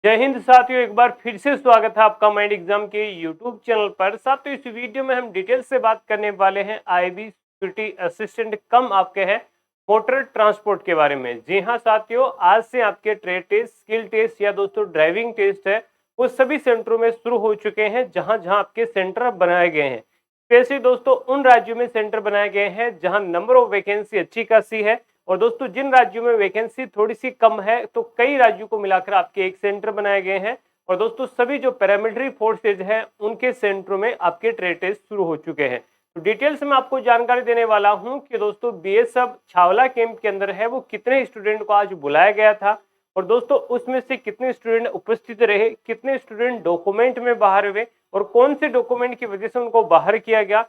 जय हिंद साथियों, एक बार फिर से स्वागत है आपका माइंड एग्जाम के यूट्यूब चैनल पर। साथियों, इस वीडियो में हम डिटेल से बात करने वाले हैं आईबी सिक्योरिटी असिस्टेंट कम आपके हैं मोटर ट्रांसपोर्ट के बारे में। जी हाँ साथियों, आज से आपके ट्रेड टेस्ट, स्किल टेस्ट या दोस्तों ड्राइविंग टेस्ट है वो सभी सेंटरों में शुरू हो चुके हैं जहां जहां आपके सेंटर बनाए गए हैं। स्पेशली दोस्तों उन राज्यों में सेंटर बनाए गए हैं जहां नंबर ऑफ वैकेंसी अच्छी खासी है, और दोस्तों जिन राज्यों में वैकेंसी थोड़ी सी कम है तो कई राज्यों को मिलाकर आपके एक सेंटर बनाए गए हैं। और दोस्तों सभी जो पैरामिलिट्री फोर्सेज हैं उनके सेंटरों में आपके ट्रेड टेस्ट शुरू हो चुके हैं। तो डिटेल्स में आपको जानकारी देने वाला हूं कि दोस्तों बीएसएफ छावला कैंप के अंदर है वो कितने स्टूडेंट को आज बुलाया गया था, और दोस्तों उसमें से कितने स्टूडेंट उपस्थित रहे, कितने स्टूडेंट डॉक्यूमेंट में बाहर हुए और कौन से डॉक्यूमेंट की वजह से उनको बाहर किया गया।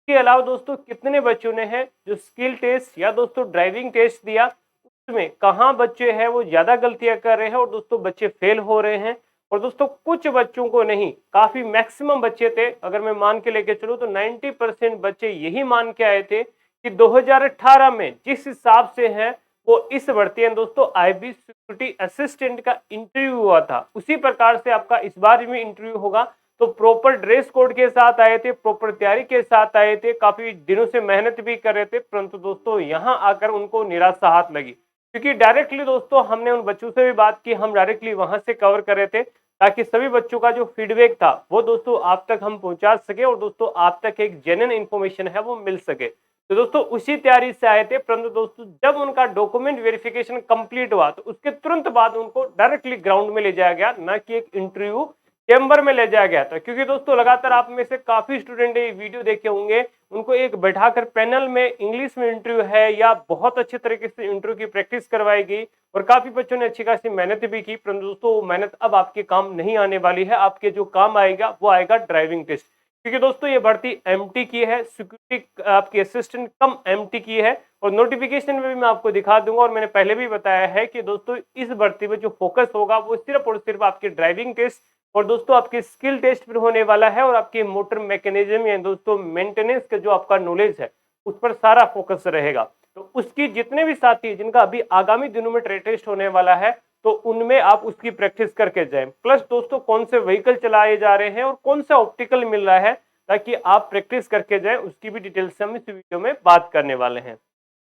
इसके अलावा दोस्तों कितने बच्चों ने है जो स्किल टेस्ट या दोस्तों ड्राइविंग टेस्ट दिया, उसमें कहाँ बच्चे हैं वो ज्यादा गलतियां कर रहे हैं और दोस्तों बच्चे फेल हो रहे हैं। और दोस्तों कुछ बच्चों को नहीं, काफी मैक्सिमम बच्चे थे, अगर मैं मान के लेके चलूं तो 90% बच्चे यही मान के आए थे कि 2018 में जिस हिसाब से है वो इस भर्ती है दोस्तों आईबी सिक्योरिटी असिस्टेंट का इंटरव्यू हुआ था, उसी प्रकार से आपका इस बार भी इंटरव्यू होगा। तो प्रॉपर ड्रेस कोड के साथ आए थे, प्रॉपर तैयारी के साथ आए थे, काफी दिनों से मेहनत भी कर रहे थे, परंतु दोस्तों यहाँ आकर उनको निराशा हाथ लगी, क्योंकि डायरेक्टली दोस्तों हमने उन बच्चों से भी बात की, हम डायरेक्टली वहां से कवर कर रहे थे ताकि सभी बच्चों का जो फीडबैक था वो दोस्तों आप तक हम पहुंचा सके और दोस्तों आप तक एक जेन्युइन इन्फॉर्मेशन है वो मिल सके। तो दोस्तों उसी तैयारी से आए थे, परंतु दोस्तों जब उनका डॉक्यूमेंट वेरिफिकेशन कंप्लीट हुआ तो उसके तुरंत बाद उनको डायरेक्टली ग्राउंड में ले जाया गया, ना कि एक इंटरव्यू चैम्बर में ले जाया गया था। क्योंकि दोस्तों लगातार आप में से काफी स्टूडेंट ये वीडियो देखे होंगे, उनको एक बैठाकर पैनल में इंग्लिश में इंटरव्यू है या बहुत अच्छे तरीके से इंटरव्यू की प्रैक्टिस करवाई गई और काफी बच्चों ने अच्छी खासी मेहनत भी की, परंतु दोस्तों वो मेहनत अब आपके काम नहीं आने वाली है। आपके जो काम आएगा वो आएगा ड्राइविंग टेस्ट, क्योंकि दोस्तों ये भर्ती एमटी की है, सिक्योरिटी आपकी असिस्टेंट कम एमटी की है। और नोटिफिकेशन में भी मैं आपको दिखा दूंगा, और मैंने पहले भी बताया है कि दोस्तों इस भर्ती में जो फोकस होगा वो सिर्फ और सिर्फ आपके ड्राइविंग टेस्ट और दोस्तों आपके स्किल टेस्ट पर होने वाला है, और आपके मोटर मैकेनिज्म या दोस्तों मेंटेनेंस का जो आपका नॉलेज है उस पर सारा फोकस रहेगा। तो उसकी जितने भी साथी जिनका अभी आगामी दिनों में ट्रेड टेस्ट होने वाला है तो उनमें आप उसकी प्रैक्टिस करके जाएं। प्लस दोस्तों कौन से व्हीकल चलाए जा रहे हैं और कौन सा ऑप्टिकल मिल रहा है ताकि आप प्रैक्टिस करके जाएं, उसकी भी डिटेल्स हम इस वीडियो में बात करने वाले हैं।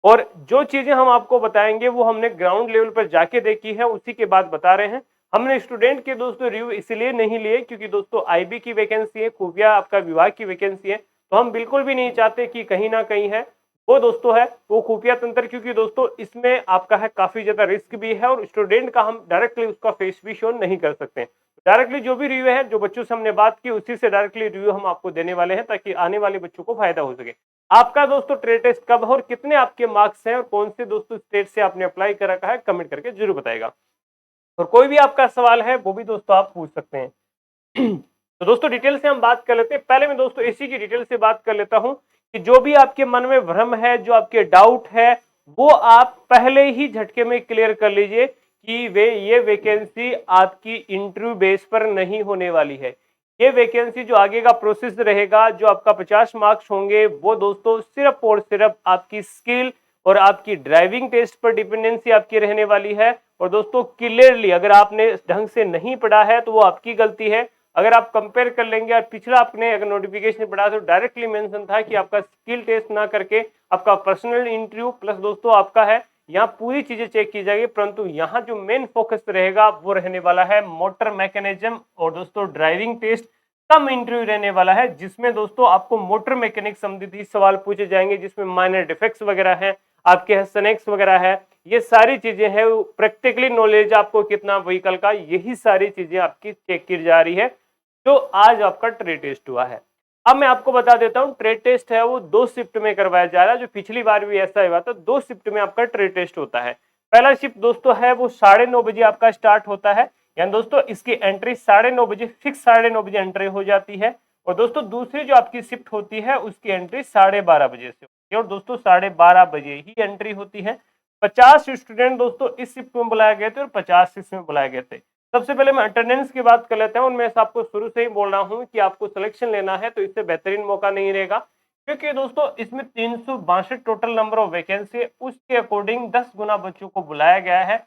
और जो चीजें हम आपको बताएंगे वो हमने ग्राउंड लेवल पर जाके देखी है, उसी के बाद बता रहे हैं। हमने स्टूडेंट के दोस्तों रिव्यू इसलिए नहीं लिए क्योंकि दोस्तों आईबी की वैकेंसी है, खुफिया आपका विभाग की वैकेंसी है, तो हम बिल्कुल भी नहीं चाहते कि कहीं ना कहीं है वो दोस्तों है वो खुफिया तंत्र, क्योंकि दोस्तों इसमें आपका है काफी ज्यादा रिस्क भी है और स्टूडेंट का हम डायरेक्टली उसका फेस भी शो नहीं कर सकते। डायरेक्टली जो भी रिव्यू है, जो बच्चों से हमने बात की उसी से डायरेक्टली रिव्यू हम आपको देने वाले हैं ताकि आने वाले बच्चों को फायदा हो सके। आपका दोस्तों ट्रेड टेस्ट कब है और कितने आपके मार्क्स हैं और कौन से दोस्तों स्टेट से आपने अप्लाई कर रखा है, कमेंट करके जरूर बताएगा। और कोई भी आपका सवाल है वो भी दोस्तों आप पूछ सकते हैं। तो दोस्तों डिटेल से हम बात कर लेते हैं। पहले मैं दोस्तों इसी की डिटेल से बात कर लेता हूं कि जो भी आपके मन में भ्रम है, जो आपके डाउट है, वो आप पहले ही झटके में क्लियर कर लीजिए कि ये वैकेंसी आपकी इंटरव्यू बेस पर नहीं होने वाली है। ये वैकेंसी जो आगे का प्रोसेस रहेगा, जो आपका 50 मार्क्स होंगे, वो दोस्तों सिर्फ और सिर्फ आपकी स्किल और आपकी ड्राइविंग टेस्ट पर डिपेंडेंसी आपकी रहने वाली है। और दोस्तों क्लियरली अगर आपने ढंग से नहीं पढ़ा है तो वो आपकी गलती है। अगर आप कंपेयर कर लेंगे और पिछला आपने अगर नोटिफिकेशन पढ़ा तो डायरेक्टली मेंशन था कि आपका स्किल टेस्ट ना करके आपका पर्सनल इंटरव्यू प्लस दोस्तों आपका है, यहाँ पूरी चीजें चेक की जाएगी, परंतु यहाँ जो मेन फोकस रहेगा वो रहने वाला है मोटर मैकेनिज्म और दोस्तों ड्राइविंग टेस्ट कम इंटरव्यू रहने वाला है, जिसमें दोस्तों आपको मोटर मैकेनिक संबंधित सवाल पूछे जाएंगे, जिसमें माइनर डिफेक्ट्स वगैरह है, आपके सनेक्स वगैरह है, ये सारी चीजें हैं। प्रैक्टिकली नॉलेज आपको कितना व्हीकल का, यही सारी चीजें आपकी चेक की जा रही है जो आज आपका ट्रेड टेस्ट हुआ है। अब मैं आपको बता देता हूँ ट्रेड टेस्ट है वो 2 शिफ्ट में करवाया जा रहा है, जो पिछली बार भी ऐसा हुआ था। 2 शिफ्ट में आपका ट्रेड टेस्ट होता है। पहला शिफ्ट दोस्तों है वो 9:30 बजे आपका स्टार्ट होता है, यानी दोस्तों इसकी एंट्री 9:30 बजे फिक्स 9:30 बजे एंट्री हो जाती है। और दोस्तों दूसरी जो आपकी शिफ्ट होती है उसकी एंट्री 12:30 बजे से होती है, और दोस्तों 12:30 बजे ही एंट्री होती है। 50 स्टूडेंट दोस्तों इस शिफ्ट में बुलाए गए थे और 50 इसमें बुलाए गए थे। सबसे पहले मैं अटेंडेंस की बात कर लेता हूं। उनमें से आपको शुरू से ही बोल रहा हूं कि आपको सिलेक्शन लेना है तो इससे बेहतरीन मौका नहीं रहेगा, क्योंकि दोस्तों इसमें 362 टोटल नंबर ऑफ वैकेंसी है, उसके अकॉर्डिंग 10 गुना बच्चों को बुलाया गया है।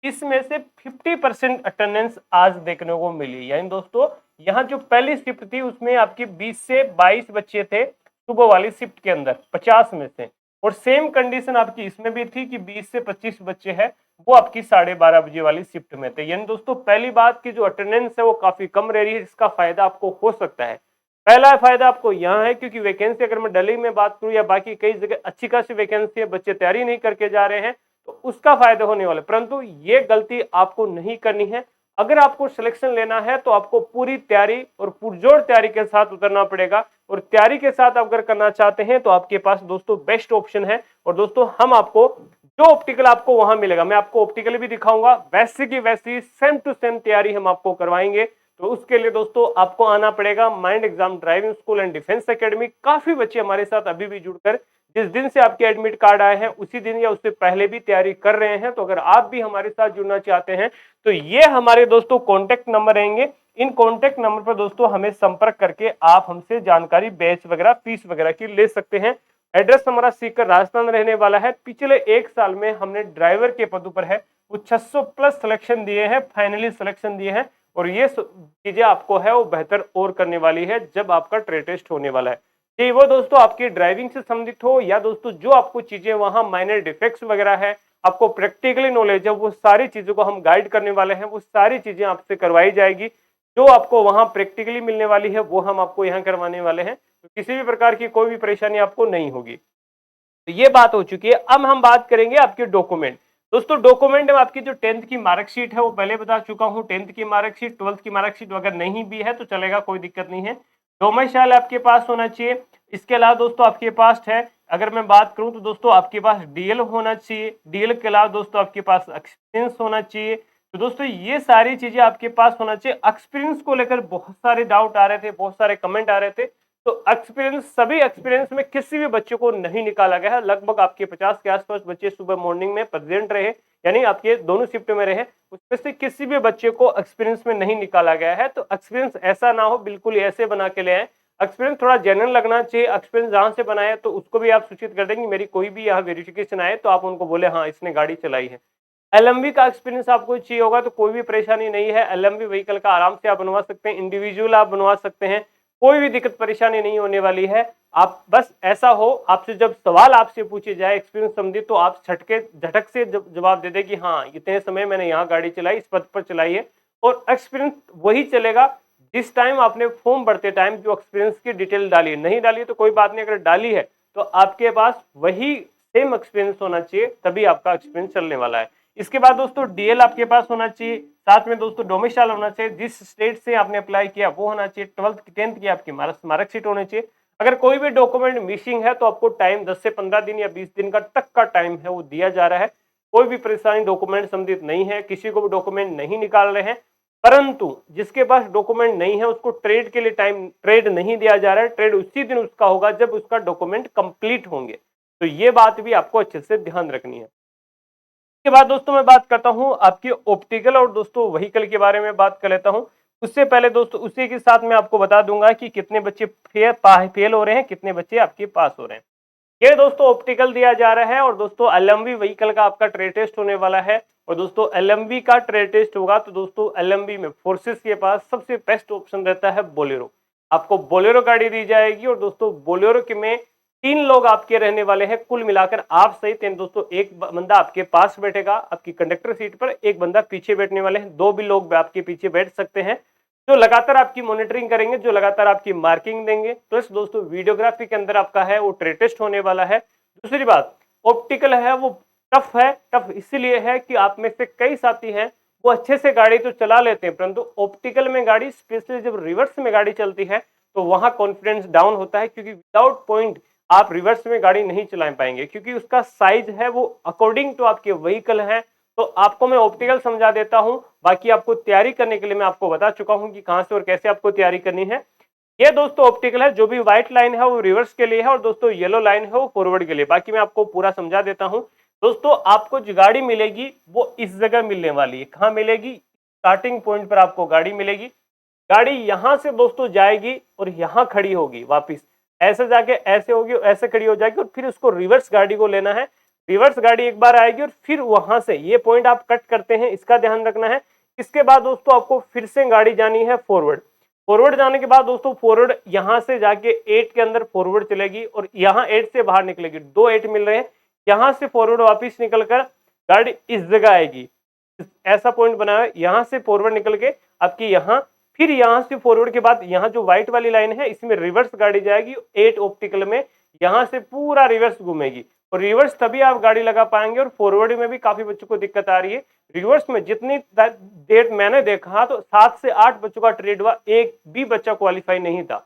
इसमें से 50% अटेंडेंस आज देखने को मिली। यानी दोस्तों यहाँ जो पहली शिफ्ट थी उसमें आपकी 20 से 22 बच्चे थे सुबह वाली शिफ्ट के अंदर 50 में से, और सेम कंडीशन आपकी इसमें भी थी कि 20 से 25 बच्चे हैं वो आपकी 12:30 बजे वाली शिफ्ट में थे। यानी दोस्तों पहली बात की जो अटेंडेंस है वो काफी कम रह रही है, इसका फायदा आपको हो सकता है। पहला फायदा आपको यहाँ है क्योंकि वैकेंसी अगर मैं दिल्ली में बात करूं या बाकी कई जगह अच्छी खासी वैकेंसी है, बच्चे तैयारी नहीं करके जा रहे हैं, तो उसका फायदा होने वाला है। परंतु ये गलती आपको नहीं करनी है। अगर आपको सिलेक्शन लेना है तो आपको पूरी तैयारी और पुरजोर तैयारी के साथ उतरना पड़ेगा, और तैयारी के साथ अगर करना चाहते हैं तो आपके पास दोस्तों बेस्ट ऑप्शन है। और दोस्तों हम आपको जो ऑप्टिकल आपको वहां मिलेगा, मैं आपको ऑप्टिकल भी दिखाऊंगा, वैसे की वैसी सेम टू सेम तैयारी हम आपको करवाएंगे। तो उसके लिए दोस्तों आपको आना पड़ेगा mind exam driving school and defence academy. काफी बच्चे हमारे साथ अभी भी जुड़कर जिस दिन से आपके एडमिट कार्ड आए हैं उसी दिन या उससे पहले भी तैयारी कर रहे हैं। तो अगर आप भी हमारे साथ जुड़ना चाहते हैं तो ये हमारे दोस्तों कॉन्टेक्ट नंबर रहेंगे। इन कॉन्टेक्ट नंबर पर दोस्तों हमें संपर्क करके आप हमसे जानकारी बैच वगैरह फीस वगैरह की ले सकते हैं। एड्रेस हमारा सीकर राजस्थान रहने वाला है। पिछले 1 साल में हमने ड्राइवर के पदों पर है वो 600 प्लस सिलेक्शन दिए हैं, फाइनली सिलेक्शन दिए हैं, और ये चीजें आपको है वो बेहतर और करने वाली है जब आपका ट्रेड टेस्ट होने वाला है। ये वो दोस्तों आपकी ड्राइविंग से संबंधित हो या दोस्तों जो आपको चीजें वहां माइनर डिफेक्ट्स वगैरह है, आपको प्रैक्टिकली नॉलेज है, वो सारी चीजों को हम गाइड करने वाले हैं। वो सारी चीजें आपसे करवाई जाएगी। जो आपको वहां प्रैक्टिकली मिलने वाली है वो हम आपको यहाँ करवाने वाले हैं। तो किसी भी प्रकार की कोई भी परेशानी आपको नहीं होगी। तो ये बात हो चुकी है। अब हम बात करेंगे आपके डॉक्यूमेंट। दोस्तों डॉक्यूमेंट में आपकी जो 10th की मार्कशीट है वो पहले बता चुका हूँ। 10th की मार्कशीट, 12th की मार्कशीट अगर नहीं भी है तो चलेगा, कोई दिक्कत नहीं है। डोमिसाइल आपके पास होना चाहिए। इसके अलावा दोस्तों आपके पास है, अगर मैं बात करूं तो दोस्तों आपके पास डीएल होना चाहिए। डीएल के अलावा दोस्तों आपके पास एक्सपीरियंस होना चाहिए। तो दोस्तों ये सारी चीजें आपके पास होना चाहिए। एक्सपीरियंस को लेकर बहुत सारे डाउट आ रहे थे, बहुत सारे कमेंट आ रहे थे। तो एक्सपीरियंस, सभी एक्सपीरियंस में किसी भी बच्चे को नहीं निकाला गया है। लगभग आपके 50 के आसपास बच्चे सुबह मॉर्निंग में प्रेजेंट रहे, यानी आपके दोनों शिफ्ट में रहे, उसमें से किसी भी बच्चे को एक्सपीरियंस में नहीं निकाला गया है। तो एक्सपीरियंस ऐसा ना हो बिल्कुल ऐसे बना के ले आए। एक्सपीरियंस थोड़ा जेन्युइन लगना चाहिए। एक्सपीरियंस जहां से बनाए तो उसको भी आप सूचित कर देंगे। मेरी कोई भी यहाँ वेरिफिकेशन आए तो आप उनको बोले हाँ इसने गाड़ी चलाई है। एलएमवी का एक्सपीरियंस आपको चाहिए होगा तो कोई भी परेशानी नहीं है। एलएमवी व्हीकल का आराम से आप बनवा सकते हैं, इंडिविजुअल आप बनवा सकते हैं, कोई भी दिक्कत परेशानी नहीं होने वाली है। आप बस ऐसा हो, आपसे जब सवाल आपसे पूछे जाए एक्सपीरियंस संबंधित तो आप झटक से जवाब दे दे कि हाँ इतने समय मैंने यहाँ गाड़ी चलाई, इस पथ पर चलाई है। और एक्सपीरियंस वही चलेगा जिस टाइम आपने फॉर्म भरते टाइम जो एक्सपीरियंस की डिटेल डाली, नहीं डाली तो कोई बात नहीं, अगर डाली है तो आपके पास वही सेम एक्सपीरियंस होना चाहिए, तभी आपका एक्सपीरियंस चलने वाला है। इसके बाद दोस्तों डीएल आपके पास होना चाहिए, साथ में दोस्तों डोमिसाइल होना चाहिए, जिस स्टेट से आपने अप्लाई किया वो होना चाहिए, 12th 10th की आपकी मार्कशीट होनी चाहिए। अगर कोई भी डॉक्यूमेंट मिसिंग है तो आपको टाइम 10 से 15 दिन या 20 दिन का तक का टाइम है वो दिया जा रहा है। कोई भी परेशानी डॉक्यूमेंट संबंधित नहीं है, किसी को भी डॉक्यूमेंट नहीं निकाल रहे हैं, परंतु जिसके पास डॉक्यूमेंट नहीं है उसको ट्रेड के लिए टाइम, ट्रेड नहीं दिया जा रहा है। ट्रेड उसी दिन उसका होगा जब उसका डॉक्यूमेंट कंप्लीट होंगे। तो ये बात भी आपको अच्छे से ध्यान रखनी है। के बाद दोस्तों मैं बात करता हूं आपकी ऑप्टिकल और दोस्तों व्हीकल के बारे में बात कर लेता हूं। उससे पहले दोस्तों उसी के साथ मैं आपको बता दूंगा कि कितने बच्चे फेल हो रहे हैं, कितने बच्चे आपके पास हो रहे हैं। ये दोस्तों ऑप्टिकल दिया जा रहा है और दोस्तों एलएमवी व्हीकल का आपका ट्रेड टेस्ट होने वाला है। और दोस्तों एलएमवी का ट्रेड टेस्ट होगा तो दोस्तों एलएमवी में फोर्सेस के पास सबसे बेस्ट ऑप्शन रहता है बोलेरो। आपको बोलेरो गाड़ी दी जाएगी और दोस्तों बोलेरो के में 3 लोग आपके रहने वाले हैं, कुल मिलाकर आप सहित दोस्तों एक बंदा आपके पास बैठेगा आपकी कंडक्टर सीट पर, एक बंदा पीछे बैठने वाले हैं, 2 भी लोग आपके पीछे बैठ सकते हैं जो लगातार आपकी मॉनिटरिंग करेंगे, जो लगातार आपकी मार्किंग देंगे। प्लस दोस्तों वीडियोग्राफी के अंदर आपका है वो ट्रेड टेस्ट होने वाला है। दूसरी बात ऑप्टिकल है वो टफ है। टफ इसलिए है कि आप में से कई साथी हैं वो अच्छे से गाड़ी तो चला लेते हैं, परंतु ऑप्टिकल में गाड़ी, स्पेशली जब रिवर्स में गाड़ी चलती है तो वहां कॉन्फिडेंस डाउन होता है, क्योंकि विदाउट पॉइंट आप रिवर्स में गाड़ी नहीं चला पाएंगे, क्योंकि उसका साइज है वो अकॉर्डिंग टू आपके व्हीकल है। तो आपको मैं ऑप्टिकल समझा देता हूं, बाकी आपको तैयारी करने के लिए मैं आपको बता चुका हूं कि कहां से और कैसे आपको तैयारी करनी है। ये दोस्तों ऑप्टिकल है, जो भी व्हाइट लाइन है वो रिवर्स के लिए है और दोस्तों येलो लाइन है वो फॉरवर्ड के लिए। बाकी मैं आपको पूरा समझा देता हूं। दोस्तों आपको जो गाड़ी मिलेगी वो इस जगह मिलने वाली है। कहां मिलेगी? स्टार्टिंग पॉइंट पर आपको गाड़ी मिलेगी। गाड़ी यहां से दोस्तों जाएगी और यहां खड़ी होगी, वापिस ऐसे जाके ऐसे होगी, ऐसे खड़ी हो जाएगी और फिर उसको रिवर्स गाड़ी को लेना है। रिवर्स गाड़ी एक बार आएगी और फिर वहां से ये पॉइंट आप कट करते हैं, इसका ध्यान रखना है। इसके बाद दोस्तों आपको फिर से गाड़ी जानी है फॉरवर्ड। फॉरवर्ड जाने के बाद दोस्तों फॉरवर्ड यहां से जाके 8 के अंदर फॉरवर्ड चलेगी और यहाँ 8 से बाहर निकलेगी, 2 8 मिल रहे हैं। यहां से फॉरवर्ड वापिस निकलकर गाड़ी इस जगह आएगी, ऐसा पॉइंट बना है। यहां से फॉरवर्ड निकल के आपकी यहाँ, फिर यहां से फॉरवर्ड के बाद यहाँ जो व्हाइट वाली लाइन है इसमें रिवर्स गाड़ी जाएगी 8 ऑप्टिकल में, यहां से पूरा रिवर्स घूमेगी। और रिवर्स तभी आप गाड़ी लगा पाएंगे। और फॉरवर्ड में भी काफी बच्चों को दिक्कत आ रही है। रिवर्स में जितनी देर मैंने देखा तो 7 से 8 बच्चों का ट्रेड हुआ, एक भी बच्चा क्वालिफाई नहीं था।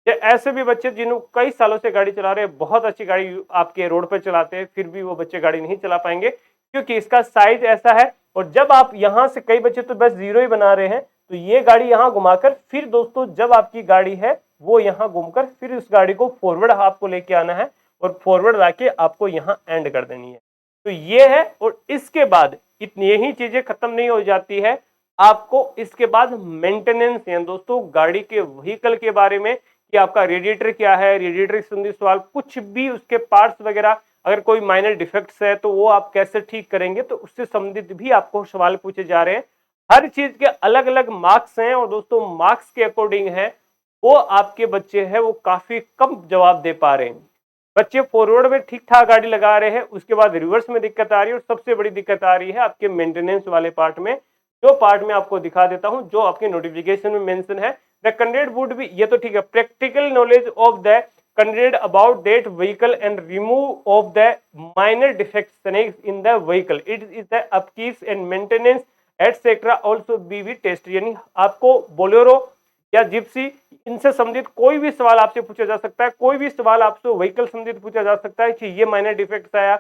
ऐसे भी बच्चे जिन्हों कई सालों से गाड़ी चला रहे हैं, बहुत अच्छी गाड़ी आपके रोड पर चलाते हैं, फिर भी वो बच्चे गाड़ी नहीं चला पाएंगे क्योंकि इसका साइज ऐसा है। और जब आप यहां से, कई बच्चे तो बस जीरो ही बना रहे हैं, तो ये गाड़ी यहां घुमाकर फिर दोस्तों जब आपकी गाड़ी है वो यहां घूमकर फिर उस गाड़ी को फॉरवर्ड आपको लेके आना है और फॉरवर्ड लाके आपको यहां एंड कर देनी है। तो ये है। और इसके बाद इतनी ही चीजें खत्म नहीं हो जाती है, आपको इसके बाद मेंटेनेंस है दोस्तों गाड़ी के व्हीकल के बारे में कि आपका रेडिएटर क्या है, रेडिएटर से संबंधित सवाल, कुछ भी उसके पार्ट्स वगैरह, अगर कोई माइनर डिफेक्ट्स है तो वो आप कैसे ठीक करेंगे, तो उससे संबंधित भी आपको सवाल पूछे जा रहे हैं। हर चीज के अलग अलग मार्क्स हैं और दोस्तों मार्क्स के अकॉर्डिंग है वो आपके बच्चे हैं वो काफी कम जवाब दे पा रहे हैं। बच्चे फॉरवर्ड में ठीक ठाक गाड़ी लगा रहे हैं, उसके बाद रिवर्स में दिक्कत आ रही है और सबसे बड़ी दिक्कत आ रही है आपके मेंटेनेंस वाले पार्ट में, जो पार्ट में आपको दिखा देता हूं, जो आपके नोटिफिकेशन में मेंशन है। द कैंडिडेट वुड बी, ये तो ठीक है, practical knowledge of the candidate about that vehicle and remove of the minor defects in the vehicle, it is the upkeep and maintenance etcetera also be test. यानी आपको Bolero या Gypsy इनसे संबंधित कोई भी सवाल आपसे पूछा जा सकता है, कोई भी सवाल आपसे व्हीकल संबंधित पूछा जा सकता है कि ये माइनर डिफेक्ट्स आया,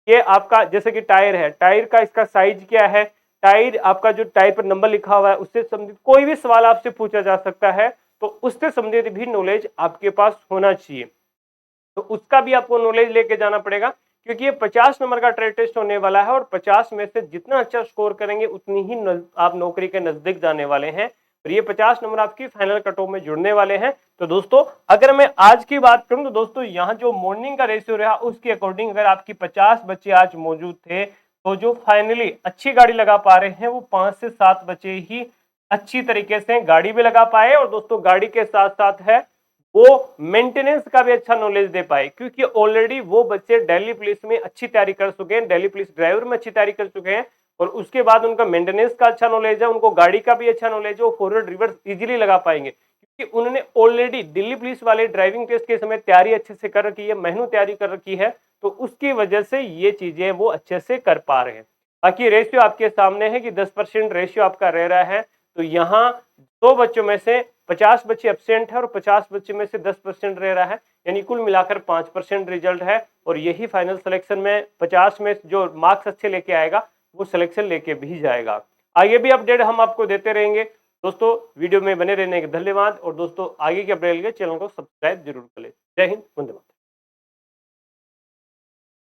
ये आपका जैसे कि टायर है, टायर का इसका साइज क्या है, टायर आपका जो टायर पर नंबर लिखा हुआ है उससे संबंधित कोई भी सवाल आपसे पूछा जा सकता है, तो उससे संबंधित भी नॉलेज आपके पास होना चाहिए। तो उसका भी आपको नॉलेज लेके जाना पड़ेगा क्योंकि ये 50 नंबर का ट्रेड टेस्ट होने वाला है और 50 में से जितना अच्छा स्कोर करेंगे उतनी ही आप नौकरी के नजदीक जाने वाले हैं और ये 50 नंबर आपकी फाइनल कट ऑफ में जुड़ने वाले हैं। तो दोस्तों अगर मैं आज की बात करूं तो दोस्तों यहाँ जो मॉर्निंग का रेशियो रहा उसके अकॉर्डिंग अगर आपकी 50 बच्चे आज मौजूद थे तो जो फाइनली अच्छी गाड़ी लगा पा रहे हैं वो 5 से 7 बच्चे ही अच्छी तरीके से गाड़ी भी लगा पाए और दोस्तों गाड़ी के साथ साथ है वो मेंटेनेंस का भी अच्छा नॉलेज दे पाए क्योंकि ऑलरेडी वो बच्चे दिल्ली पुलिस में अच्छी तैयारी कर चुके हैं, दिल्ली पुलिस ड्राइवर में अच्छी तैयारी कर चुके हैं और उसके बाद उनका मेंटेनेंस का अच्छा नॉलेज है, उनको गाड़ी का भी अच्छा नॉलेज है, वो फॉरवर्ड रिवर्स इजीली लगा पाएंगे क्योंकि उन्होंने ऑलरेडी दिल्ली पुलिस वाले ड्राइविंग टेस्ट के समय तैयारी अच्छे से कर रखी है, महीनों तैयारी कर रखी है, तो उसकी वजह से ये चीजें वो अच्छे से कर पा रहे हैं। बाकी रेशियो आपके सामने है कि 10% रेशियो आपका रह रहा है, तो यहाँ 100 बच्चों में से 50 बच्चे एब्सेंट है और 50 बच्चे में से 10% रह रहा है, यानी कुल मिलाकर 5% रिजल्ट है और यही फाइनल सिलेक्शन में 50 में जो मार्क्स अच्छे लेके आएगा वो सिलेक्शन लेके भी जाएगा। आगे भी अपडेट हम आपको देते रहेंगे। दोस्तों वीडियो में बने रहने के धन्यवाद और दोस्तों आगे के अपडेट के लिए चैनल को सब्सक्राइब जरूर करें। जय हिंद, वंदे मातरम।